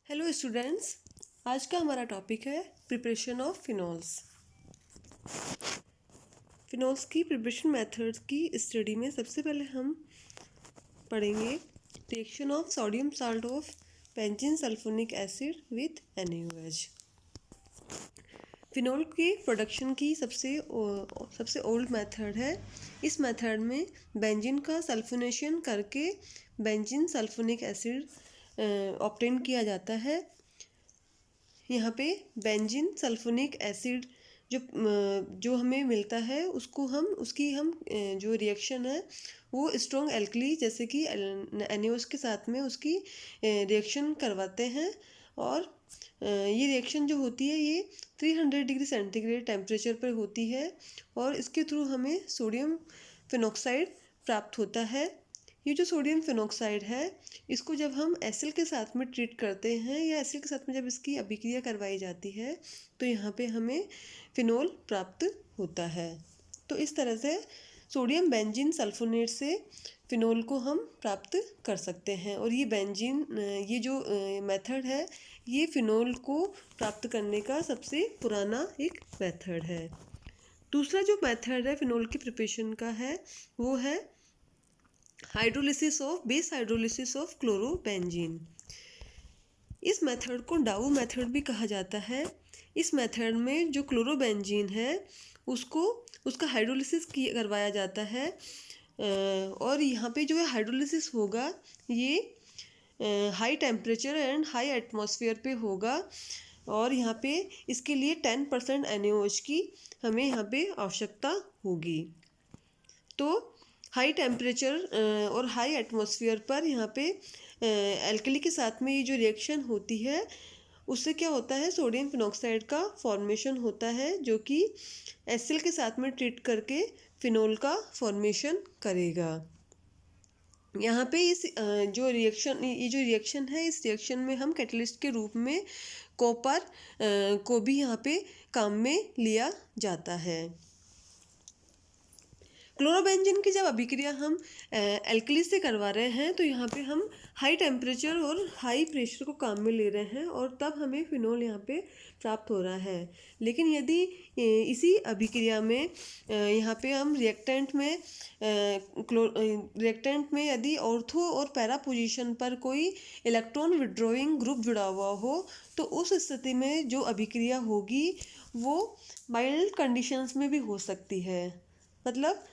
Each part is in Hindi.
हेलो स्टूडेंट्स, आज का हमारा टॉपिक है प्रिपरेशन ऑफ फिनॉल्स। फिनॉल्स की प्रिपरेशन मेथड्स की स्टडी में सबसे पहले हम पढ़ेंगे reaction of sodium salt of benzene sulphonic acid with NaOH। Phenol के प्रोडक्शन की सबसे ओल्ड मेथड है। इस मेथड में बेंजीन का सल्फोनेशन करके बेंजीन सल्फोनिक एसिड ऑब्टेन किया जाता है। यहाँ पे बेंजीन सल्फोनिक एसिड जो हमें मिलता है उसकी हम जो रिएक्शन है वो स्ट्रॉन्ग एल्कली जैसे कि NaOH के साथ में उसकी रिएक्शन करवाते हैं। और ये रिएक्शन जो होती है ये 300 डिग्री सेंटीग्रेड टेम्परेचर पर होती है और इसके थ्रू हमें सोडियम फिनॉक्साइड प्राप्त होता है। ये जो सोडियम फिनॉक्साइड है इसको जब हम एसिल के साथ में ट्रीट करते हैं या एसिल के साथ में जब इसकी अभिक्रिया करवाई जाती है तो यहाँ पे हमें फिनोल प्राप्त होता है। तो इस तरह से सोडियम बेंजीन सल्फोनेट से फिनोल को हम प्राप्त कर सकते हैं। और ये जो मेथड है ये फिनोल को प्राप्त करने का सबसे पुराना एक मेथड है। दूसरा जो मेथड है फिनोल की प्रिपरेशन का है वो है बेस हाइड्रोलिसिस ऑफ क्लोरोबेंजीन। इस मेथड को डाउ मेथड भी कहा जाता है। इस मेथड में जो क्लोरोबेंजीन है उसका हाइड्रोलिसिस करवाया जाता है और यहाँ पे जो है हाइड्रोलिसिस होगा ये high temperature and high atmosphere पे होगा और यहाँ पे इसके लिए 10% NaOH की हमें यहाँ पे आवश्यकता होगी। तो हाई टेम्परेचर और हाई एटमॉस्फेयर पर यहाँ पे एल्कली के साथ में ये जो रिएक्शन होती है उससे क्या होता है, सोडियम फिनॉक्साइड का फॉर्मेशन होता है जो कि एसिल के साथ में ट्रीट करके फिनोल का फॉर्मेशन करेगा। यहाँ पे ये जो रिएक्शन है इस रिएक्शन में हम कैटलिस्ट के रूप में कॉपर को भी यहाँ पे काम में लिया जाता है। क्लोरोबेंजीन की जब अभिक्रिया हम एल्कली से करवा रहे हैं तो यहाँ पे हम हाई टेम्परेचर और हाई प्रेशर को काम में ले रहे हैं और तब हमें फिनोल यहाँ पे प्राप्त हो रहा है। लेकिन यदि इसी अभिक्रिया में यहाँ पे हम रिएक्टेंट में यदि ऑर्थो और पैरा पोजीशन पर कोई इलेक्ट्रॉन विड्रॉइंग ग्रुप जुड़ा हुआ हो तो उस स्थिति में जो अभिक्रिया होगी वो माइल्ड कंडीशंस में भी हो सकती है। मतलब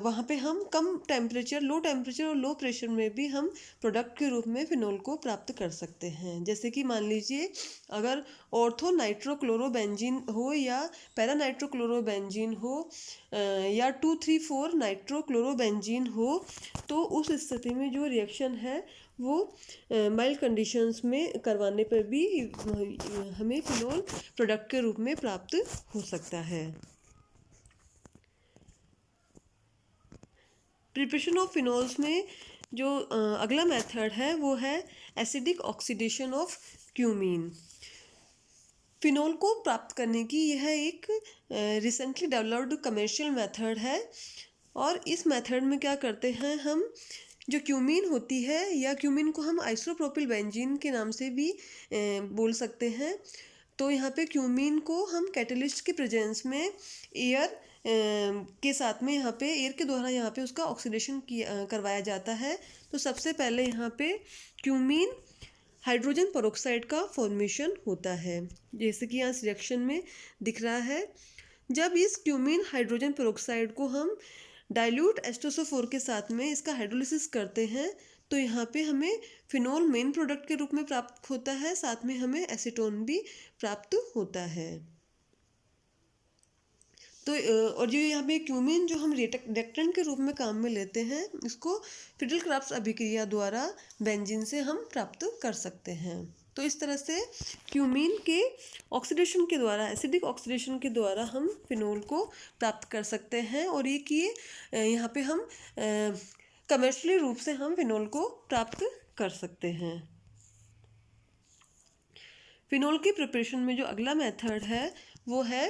वहाँ पे हम लो टेम्परेचर और लो प्रेशर में भी हम प्रोडक्ट के रूप में फिनोल को प्राप्त कर सकते हैं। जैसे कि मान लीजिए अगर ऑर्थो नाइट्रोक्लोरोबेंजीन हो या पैरा नाइट्रोक्लोरोबेंजीन हो या 2,3,4 नाइट्रोक्लोरोबेंजीन हो तो उस स्थिति में जो रिएक्शन है वो माइल्ड कंडीशंस में करवाने पर भी हमें फिनोल प्रोडक्ट के रूप में प्राप्त हो सकता है। प्रिपरेशन ऑफ फिनोल्स में जो अगला मेथड है वो है acidic oxidation of cumene. Phenol को प्राप्त करने की यह एक रिसेंटली डेवलप्ड कमर्शियल मेथड है और इस मेथड में क्या करते हैं हम जो क्यूमीन होती है या क्यूमीन को हम आइसोप्रोपिल बेंजीन के नाम से भी बोल सकते हैं। तो यहाँ पे क्यूमीन को हम कैटलिस्ट के प्रेजेंस में एयर के साथ में यहाँ पे एयर के द्वारा यहाँ पे उसका ऑक्सीडेशन करवाया जाता है। तो सबसे पहले यहाँ पे क्यूमीन हाइड्रोजन पेरोक्साइड का फॉर्मेशन होता है जैसे कि यहाँ इस रिएक्शन में दिख रहा है। जब इस क्यूमीन हाइड्रोजन पेरोक्साइड को हम डाइल्यूट H2SO4 के साथ में इसका हाइड्रोलिसिस करते हैं तो यहाँ पे हमें फिनोल मेन प्रोडक्ट के रूप में प्राप्त होता है, साथ में हमें एसीटोन भी प्राप्त होता है। तो और जो यहाँ पे क्यूमीन जो हम रिएक्टेंट के रूप में काम में लेते हैं इसको फिडल क्राफ्ट्स अभिक्रिया द्वारा बेंजीन से हम प्राप्त कर सकते हैं। तो इस तरह से क्यूमीन के ऑक्सीडेशन के द्वारा एसिडिक ऑक्सीडेशन के द्वारा हम फिनोल को प्राप्त कर सकते हैं और ये कि यहाँ पे हम कमर्शियली रूप से हम फिनोल को प्राप्त कर सकते हैं। फिनोल की प्रिपरेशन में जो अगला मेथड है वो है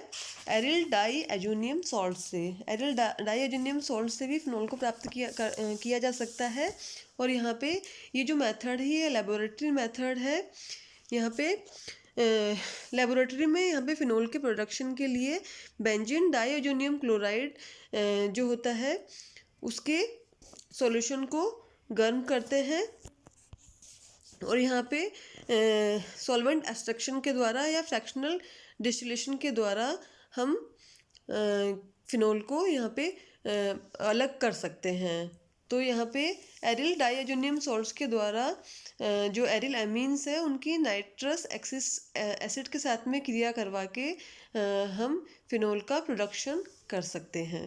एरिल डाई एजोनियम सॉल्ट से। एरिल डाई एजोनियम सॉल्ट से भी फिनोल को प्राप्त किया जा सकता है। और यहाँ पे ये जो मेथड है ये लेबोरेटरी मेथड है। यहाँ पे लेबोरेटरी में यहाँ पे फिनोल के प्रोडक्शन के लिए बेंजीन डाइअमोनियम क्लोराइड जो होता है उसके सॉल्यूशन को गर्म करते हैं और यहाँ पे सॉल्वेंट एक्सट्रैक्शन के द्वारा या फ्रैक्शनल डिस्टिलेशन के द्वारा हम फिनोल को यहाँ पे अलग कर सकते हैं। तो यहाँ पे एरिल डाइअमोनियम सॉल्ट्स के द्वारा जो एरिल एमीन्स है उनकी नाइट्रस एसिड के साथ में क्रिया करवा के हम फिनोल का प्रोडक्शन कर सकते हैं।